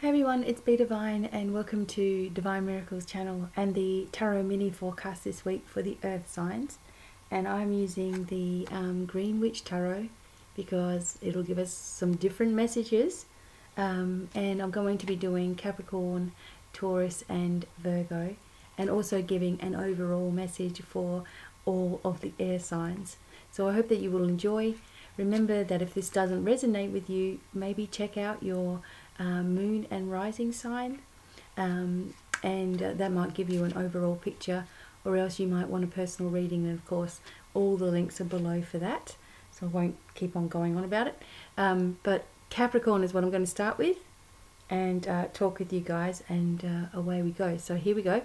Hey everyone, it's BDevine and welcome to Divine Miracles channel and the Tarot mini forecast this week for the Earth signs. And I'm using the Green Witch Tarot because it'll give us some different messages. And I'm going to be doing Capricorn, Taurus and Virgo, and also giving an overall message for all of the air signs. So I hope that you will enjoy. Remember that if this doesn't resonate with you, maybe check out your moon and rising sign, and that might give you an overall picture, or else you might want a personal reading, and of course all the links are below for that, so I won't keep on going on about it. But Capricorn is what I'm going to start with and talk with you guys, and away we go. So here we go.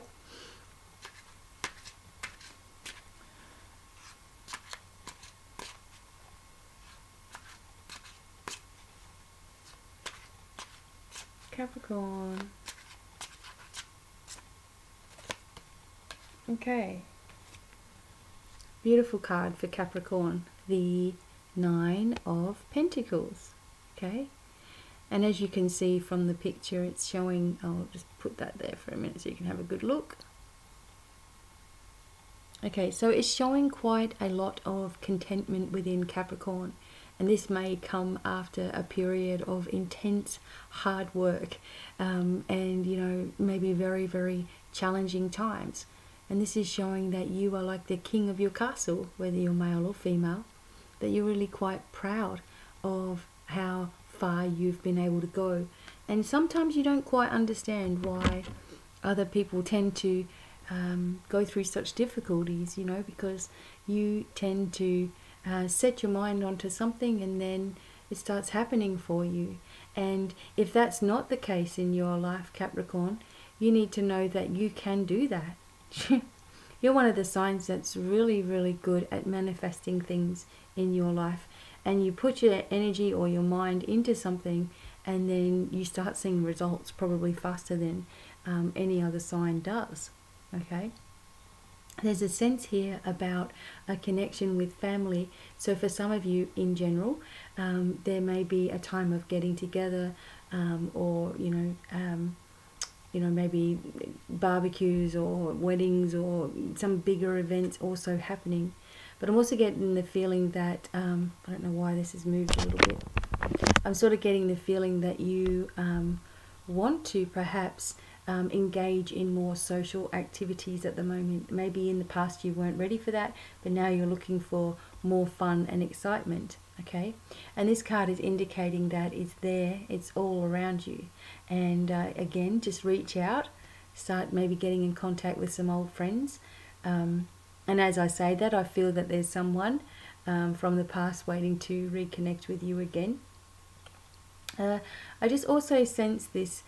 Capricorn. Okay. Beautiful card for Capricorn. The Nine of Pentacles. Okay. And as you can see from the picture, it's showing, I'll just put that there for a minute so you can have a good look. Okay, so it's showing quite a lot of contentment within Capricorn. And this may come after a period of intense hard work and, you know, maybe very, very challenging times. And this is showing that you are like the king of your castle, whether you're male or female, that you're really quite proud of how far you've been able to go. And sometimes you don't quite understand why other people tend to go through such difficulties, you know, because you tend to set your mind onto something and then it starts happening for you. And if that's not the case in your life, Capricorn, you need to know that you can do that. You're one of the signs that's really, really good at manifesting things in your life. And you put your energy or your mind into something and then you start seeing results probably faster than any other sign does. Okay? There's a sense here about a connection with family. So for some of you in general, there may be a time of getting together, or maybe barbecues or weddings or some bigger events also happening. But I'm also getting the feeling that I don't know why this has moved a little bit. I'm sort of getting the feeling that you want to perhaps engage in more social activities at the moment. Maybe in the past you weren't ready for that, but now you're looking for more fun and excitement. Okay, and this card is indicating that it's there, it's all around you. And again, just reach out, start maybe getting in contact with some old friends. And as I say that, I feel that there's someone from the past waiting to reconnect with you again. I just also sense this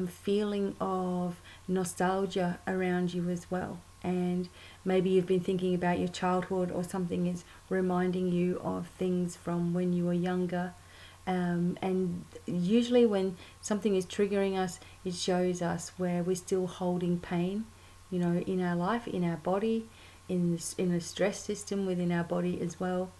feeling of nostalgia around you as well, and maybe you've been thinking about your childhood, or something is reminding you of things from when you were younger. And usually when something is triggering us, it shows us where we're still holding pain, you know, in our life, in our body, in a stress system within our body as well.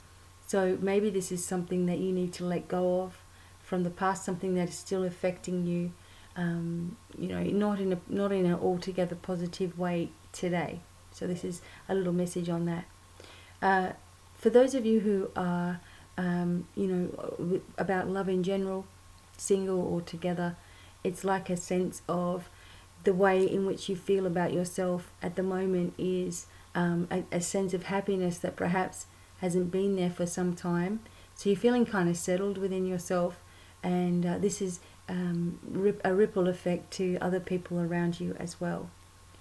So maybe this is something that you need to let go of from the past, something that is still affecting you, you know, not in an altogether positive way today. So this is a little message on that. For those of you who are, you know, about love in general, single or together, it's like a sense of the way in which you feel about yourself at the moment is a sense of happiness that perhaps hasn't been there for some time. So you're feeling kind of settled within yourself. And this is a ripple effect to other people around you as well.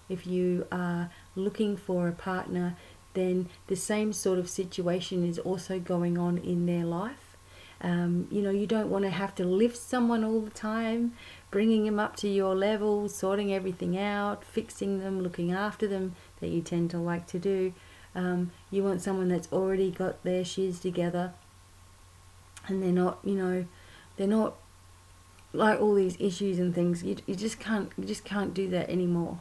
If you are looking for a partner, then the same sort of situation is also going on in their life. You know, you don't want to have to lift someone all the time, bringing them up to your level, sorting everything out, fixing them, looking after them, that you tend to like to do. You want someone that's already got their shiz together, and they're not, you know, they're not like all these issues and things. You just can't do that anymore.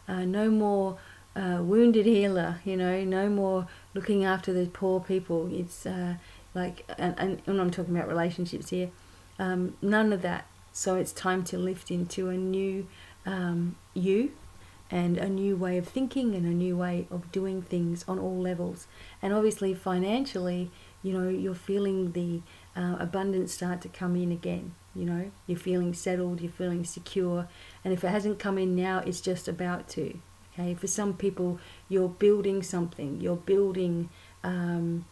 No more wounded healer, you know, no more looking after the poor people. It's like, and when I'm talking about relationships here, none of that. So it's time to lift into a new you, and a new way of thinking, and a new way of doing things on all levels. And obviously financially, you know, you're feeling the abundance start to come in again. You know, you're feeling settled, you're feeling secure, and if it hasn't come in now, it's just about to. Okay, for some people, you're building something, you're building a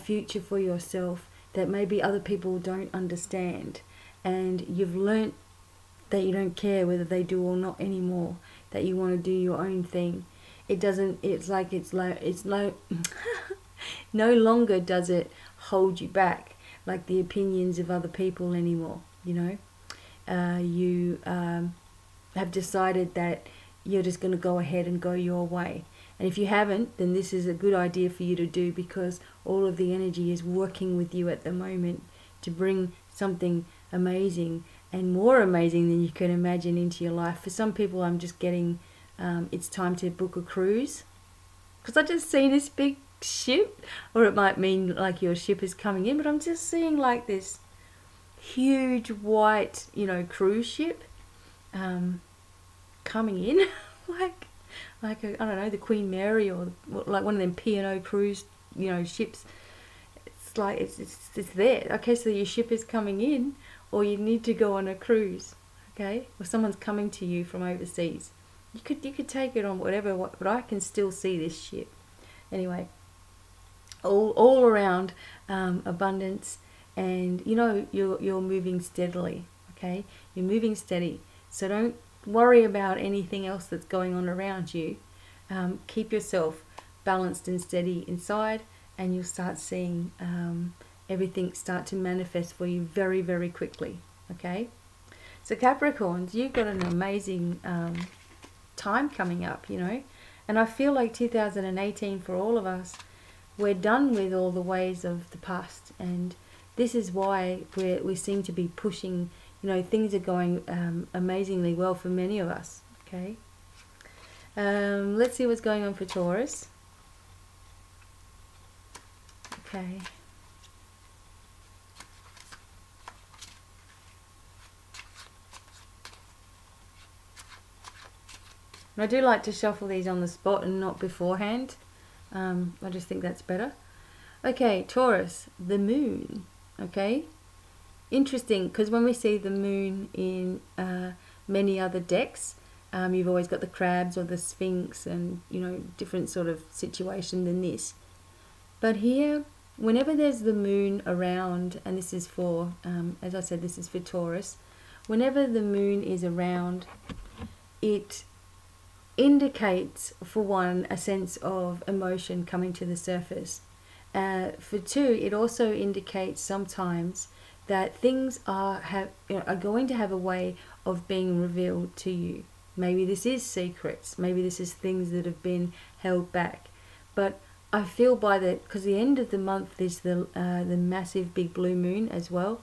future for yourself that maybe other people don't understand, and you've learnt that you don't care whether they do or not anymore, that you want to do your own thing. No longer does it hold you back, like the opinions of other people anymore, you know. You have decided that you're just going to go ahead and go your way. And if you haven't, then this is a good idea for you to do, because all of the energy is working with you at the moment to bring something amazing and more amazing than you can imagine into your life. For some people, I'm just getting it's time to book a cruise, because I just see this big ship, or it might mean like your ship is coming in, but I'm just seeing like this huge white, you know, cruise ship coming in like I don't know, the Queen Mary, or like one of them P&O cruise, you know, ships. It's like it's there. Okay, so your ship is coming in, or you need to go on a cruise. Okay, or someone's coming to you from overseas. You could take it on whatever, but I can still see this ship. Anyway, all around abundance, and you know, you're moving steadily. Okay, you're moving steady. So don't worry about anything else that's going on around you. Keep yourself balanced and steady inside, and you'll start seeing everything start to manifest for you very, very quickly. Okay, so Capricorns, you've got an amazing time coming up, you know, and I feel like 2018 for all of us, we're done with all the ways of the past, and this is why we seem to be pushing. You know, things are going amazingly well for many of us. Okay, let's see what's going on for Taurus. Okay. And I do like to shuffle these on the spot and not beforehand. I just think that's better. Okay, Taurus, the moon. Okay. Interesting, because when we see the moon in many other decks, you've always got the crabs or the sphinx, and you know, different sort of situation than this. But here, whenever there's the moon around, and this is for, as I said, this is for Taurus, whenever the moon is around, it indicates, for one, a sense of emotion coming to the surface. For two, it also indicates sometimes that things are going to have a way of being revealed to you. Maybe this is secrets, maybe this is things that have been held back. But I feel because the end of the month is the massive big blue moon as well,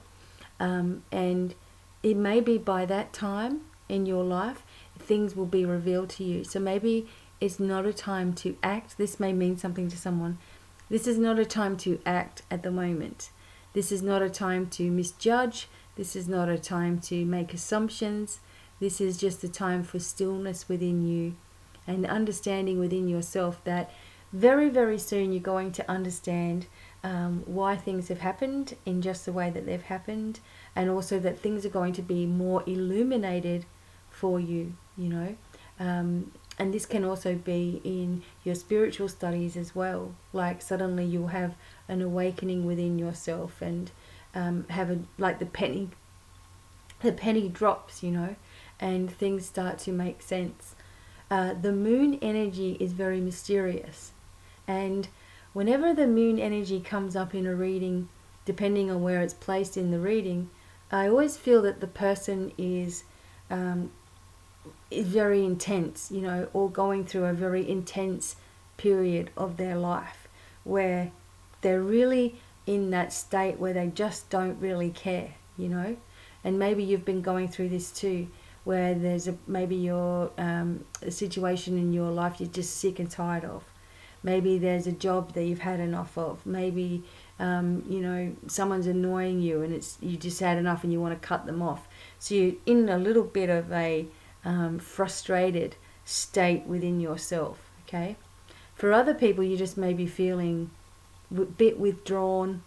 and it may be by that time in your life things will be revealed to you. So maybe it's not a time to act. This may mean something to someone. This is not a time to act at the moment. This is not a time to misjudge. This is not a time to make assumptions. This is just a time for stillness within you and understanding within yourself that very, very soon you're going to understand why things have happened in just the way that they've happened, and also that things are going to be more illuminated for you, you know. And this can also be in your spiritual studies as well. Like suddenly you'll have an awakening within yourself, and have like the penny drops, you know, and things start to make sense. The moon energy is very mysterious, and whenever the moon energy comes up in a reading, depending on where it's placed in the reading, I always feel that the person is very intense, you know, or going through a very intense period of their life where they're really in that state where they just don't really care, you know. And maybe you've been going through this too, where there's maybe your a situation in your life you're just sick and tired of. Maybe there's a job that you've had enough of. Maybe you know, someone's annoying you and you just had enough and you want to cut them off. So you're in a little bit of a frustrated state within yourself, okay? For other people, you just may be feeling a bit withdrawn,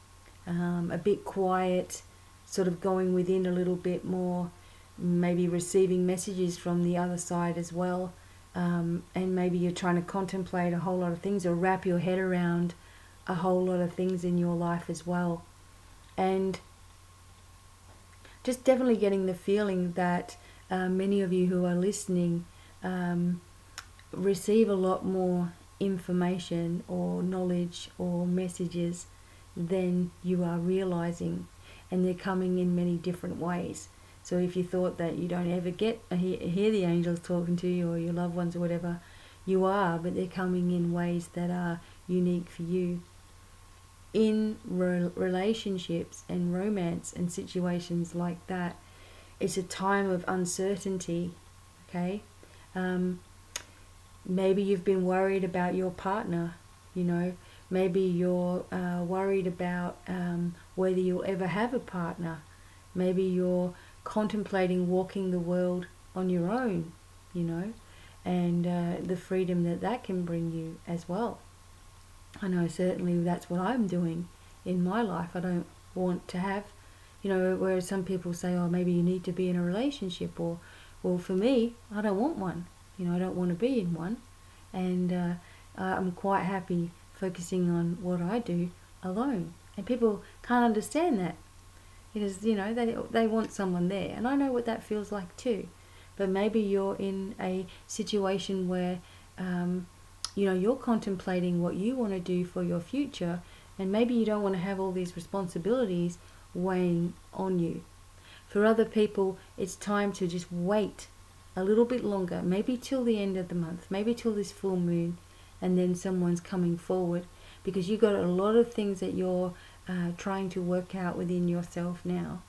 a bit quiet, sort of going within a little bit more, maybe receiving messages from the other side as well, and maybe you're trying to contemplate a whole lot of things or wrap your head around a whole lot of things in your life as well. And just definitely getting the feeling that many of you who are listening receive a lot more information or knowledge or messages than you are realizing, and they're coming in many different ways. So if you thought that you don't ever hear the angels talking to you or your loved ones or whatever, you are, but they're coming in ways that are unique for you. In relationships and romance and situations like that, it's a time of uncertainty, okay? Maybe you've been worried about your partner, you know. Maybe you're worried about whether you'll ever have a partner. Maybe you're contemplating walking the world on your own, you know, and the freedom that can bring you as well. I know certainly that's what I'm doing in my life. I don't want to have, you know, whereas some people say, oh, maybe you need to be in a relationship, or, well, for me, I don't want one. You know, I don't want to be in one, and I'm quite happy focusing on what I do alone. And people can't understand that, because, you know, they want someone there, and I know what that feels like too. But maybe you're in a situation where you know, you're contemplating what you want to do for your future, and maybe you don't want to have all these responsibilities weighing on you. For other people, it's time to just wait a little bit longer, maybe till the end of the month, maybe till this full moon, and then someone's coming forward, because you've got a lot of things that you're trying to work out within yourself now,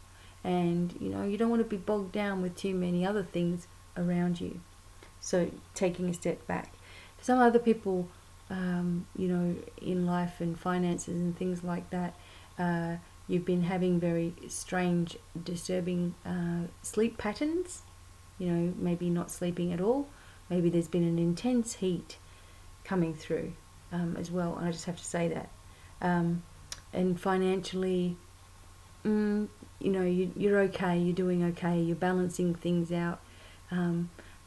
and you know, you don't want to be bogged down with too many other things around you. So taking a step back. For some other people, you know, in life and finances and things like that, you've been having very strange, disturbing sleep patterns. You know, maybe not sleeping at all. Maybe there's been an intense heat coming through as well. And I just have to say that. And financially, you know, you're okay. You're doing okay. You're balancing things out.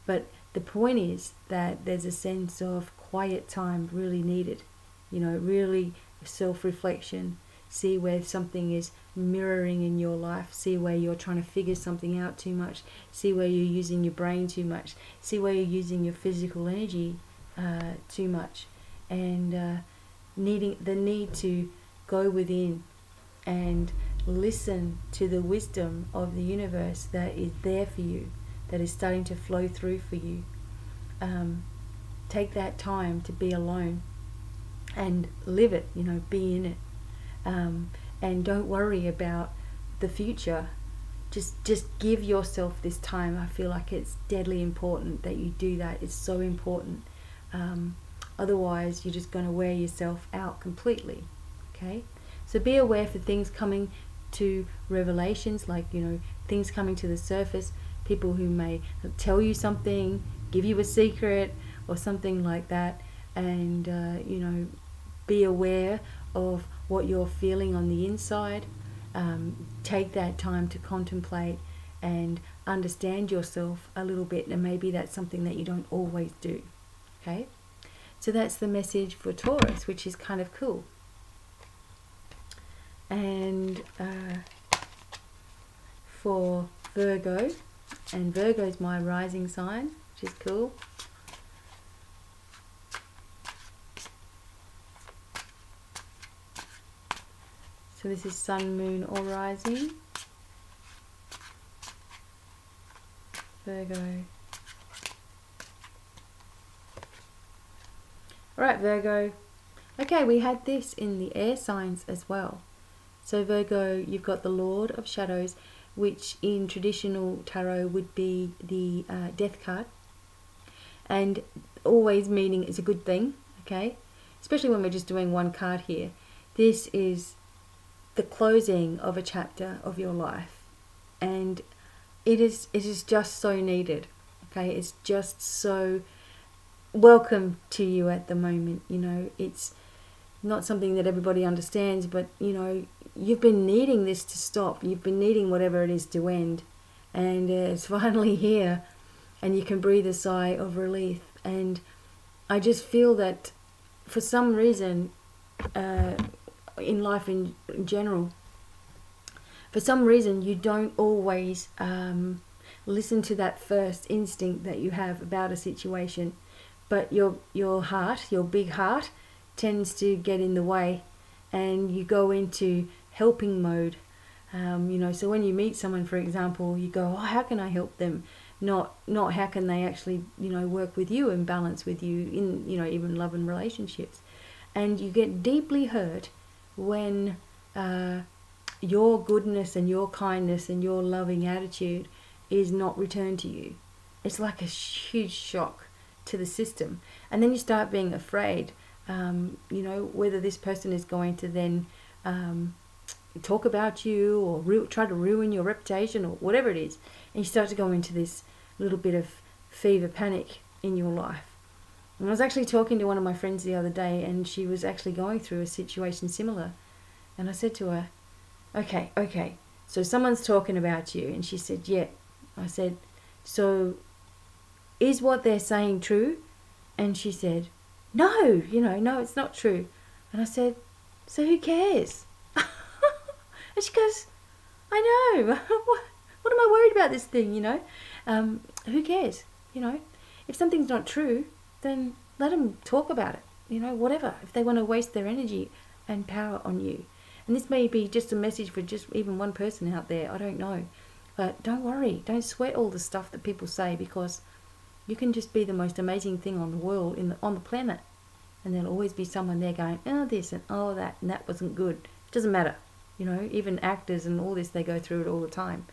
But the point is that there's a sense of quiet time really needed. You know, really self-reflection. See where something is mirroring in your life. See where you're trying to figure something out too much. See where you're using your brain too much. See where you're using your physical energy too much. And the need to go within and listen to the wisdom of the universe that is there for you, that is starting to flow through for you. Take that time to be alone and live it, you know, be in it. And don't worry about the future. Just give yourself this time. I feel like it's deadly important that you do that. It's so important. Otherwise, you're just going to wear yourself out completely. Okay? So be aware for things coming to revelations, like, you know, things coming to the surface. People who may tell you something, give you a secret or something like that, and you know, be aware of what you're feeling on the inside. Take that time to contemplate and understand yourself a little bit, and maybe that's something that you don't always do. Okay, so that's the message for Taurus, which is kind of cool. And for Virgo, and Virgo is my rising sign, which is cool. So this is sun, moon, or rising. Virgo. Alright, Virgo. Okay, we had this in the air signs as well. So Virgo, you've got the Lord of Shadows, which in traditional tarot would be the death card. And always meaning it's a good thing, okay? Especially when we're just doing one card here. This is the closing of a chapter of your life, and it is just so needed. Okay, it's just so welcome to you at the moment. You know, it's not something that everybody understands, but you know, you've been needing this to stop. You've been needing whatever it is to end, and it's finally here, and you can breathe a sigh of relief. And I just feel that for some reason, in life in general, for some reason you don't always listen to that first instinct that you have about a situation, but your heart, your big heart, tends to get in the way, and you go into helping mode. You know, so when you meet someone, for example, you go, oh, how can I help them? Not how can they actually, you know, work with you and balance with you in, you know, even love and relationships. And you get deeply hurt when your goodness and your kindness and your loving attitude is not returned to you. It's like a huge shock to the system. And then you start being afraid, you know, whether this person is going to then talk about you or try to ruin your reputation or whatever it is. And you start to go into this little bit of fever panic in your life. And I was actually talking to one of my friends the other day, and she was actually going through a situation similar. And I said to her, okay, so someone's talking about you. And she said, yeah. I said, so is what they're saying true? And she said, no, you know, no, it's not true. And I said, so who cares? And she goes, I know. What am I worried about this thing, you know? Who cares, you know? If something's not true, then let them talk about it, you know, whatever. If they want to waste their energy and power on you. And this may be just a message for just even one person out there, I don't know. But don't worry, don't sweat all the stuff that people say, because you can just be the most amazing thing on the world, on the planet. And there'll always be someone there going, oh, this and oh, that, and that wasn't good. It doesn't matter. You know, even actors and all this, they go through it all the time.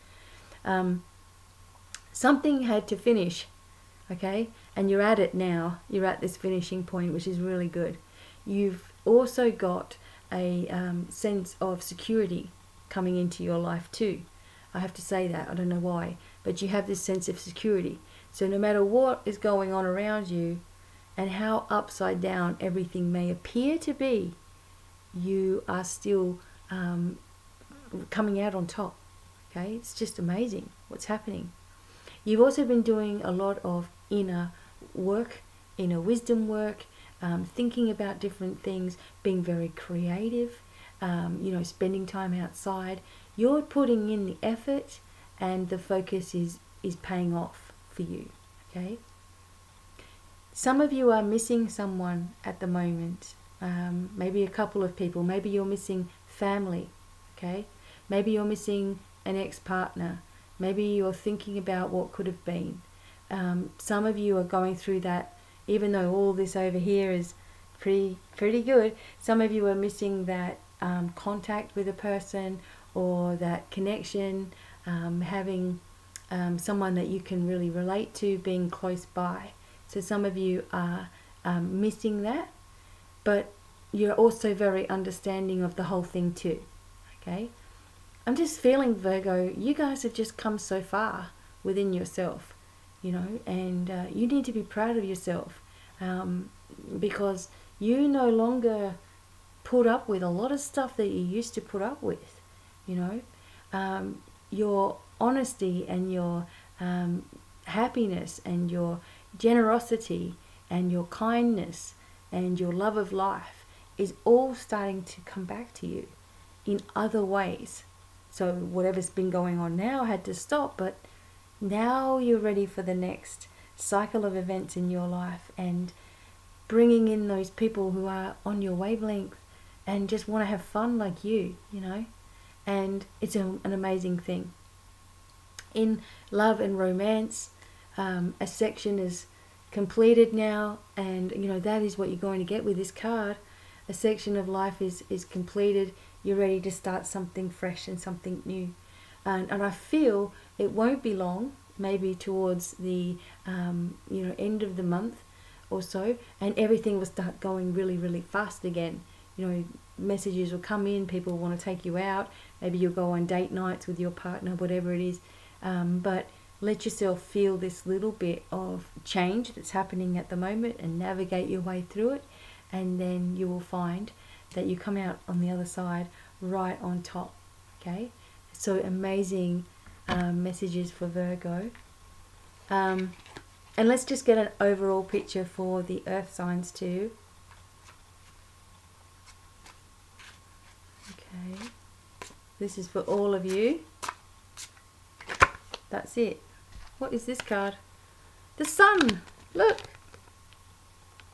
Something had to finish, okay? And you're at it now. You're at this finishing point, which is really good. You've also got a sense of security coming into your life too. I have to say that. I don't know why. But you have this sense of security. So no matter what is going on around you and how upside down everything may appear to be, you are still coming out on top. Okay? It's just amazing what's happening. You've also been doing a lot of inner work, inner wisdom work, thinking about different things, being very creative, you know, spending time outside. You're putting in the effort, and the focus is paying off for you, okay? Some of you are missing someone at the moment, maybe a couple of people. Maybe you're missing family, okay? Maybe you're missing an ex-partner. Maybe you're thinking about what could have been. Some of you are going through that, even though all this over here is pretty good. Some of you are missing that contact with a person, or that connection, having someone that you can really relate to, being close by. So some of you are missing that, but you're also very understanding of the whole thing too, okay? I'm just feeling, Virgo, you guys have just come so far within yourself, you know, and you need to be proud of yourself, because you no longer put up with a lot of stuff that you used to put up with, you know. Your honesty and your happiness and your generosity and your kindness and your love of life is all starting to come back to you in other ways. So whatever's been going on now had to stop, but now you're ready for the next cycle of events in your life, and bringing in those people who are on your wavelength and just want to have fun like you know. And it's an amazing thing. In love and romance, a section is completed now, and you know that is what you're going to get with this card. A section of life is completed. You're ready to start something fresh and something new. And I feel it won't be long, maybe towards the you know, end of the month or so, and everything will start going really, really fast again. You know, messages will come in, people want to take you out, maybe you'll go on date nights with your partner, whatever it is, but let yourself feel this little bit of change that's happening at the moment and navigate your way through it, and then you will find that you come out on the other side right on top. Okay, so amazing messages for Virgo. And let's just get an overall picture for the earth signs too. Okay, this is for all of you. That's it. What is this card? The sun. Look.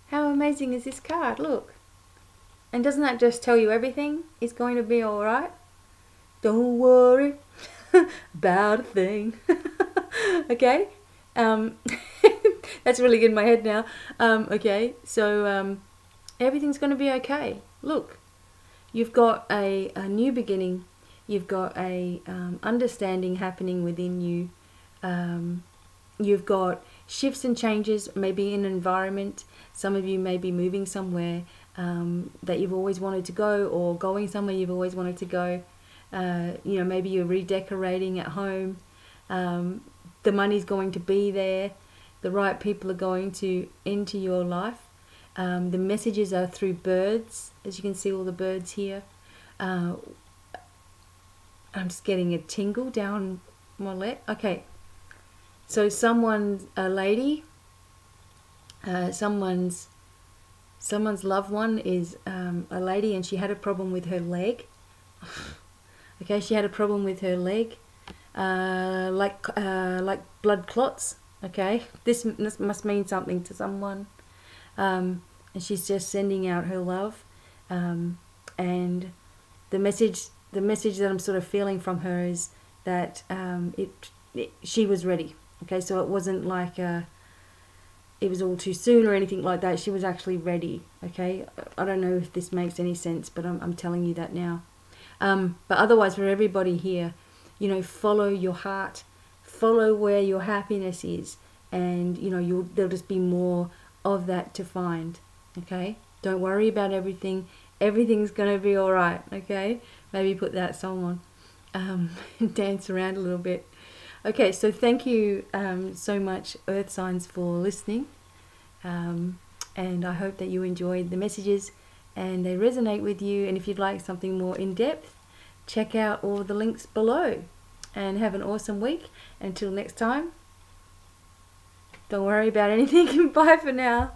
How amazing is this card? Look. And doesn't that just tell you everything is going to be alright? Don't worry about a thing. Okay? That's really good in my head now. Okay, so everything's going to be okay. Look. You've got a new beginning. You've got a understanding happening within you. You've got shifts and changes, maybe in an environment. Some of you may be moving somewhere that you've always wanted to go, or going somewhere you've always wanted to go. You know, maybe you're redecorating at home. The money's going to be there. The right people are going to enter your life. The messages are through birds, as you can see all the birds here. I'm just getting a tingle down my leg. Okay, so a lady, someone's loved one is a lady, and she had a problem with her leg. Okay, she had a problem with her leg, like blood clots. Okay, this must mean something to someone. And she's just sending out her love, and the message that I'm sort of feeling from her is that she was ready. Okay, so it wasn't like it was all too soon or anything like that. She was actually ready. Okay, I don't know if this makes any sense, but I'm telling you that now. But otherwise, for everybody here, you know, follow your heart, follow where your happiness is, and you know there'll just be more of that to find. Okay, don't worry about everything. Everything's gonna be all right. Okay, maybe put that song on, and dance around a little bit. Okay, so thank you so much, Earth signs, for listening, and I hope that you enjoyed the messages and they resonate with you. And if you'd like something more in depth, check out all the links below. And have an awesome week. Until next time, don't worry about anything. Bye for now.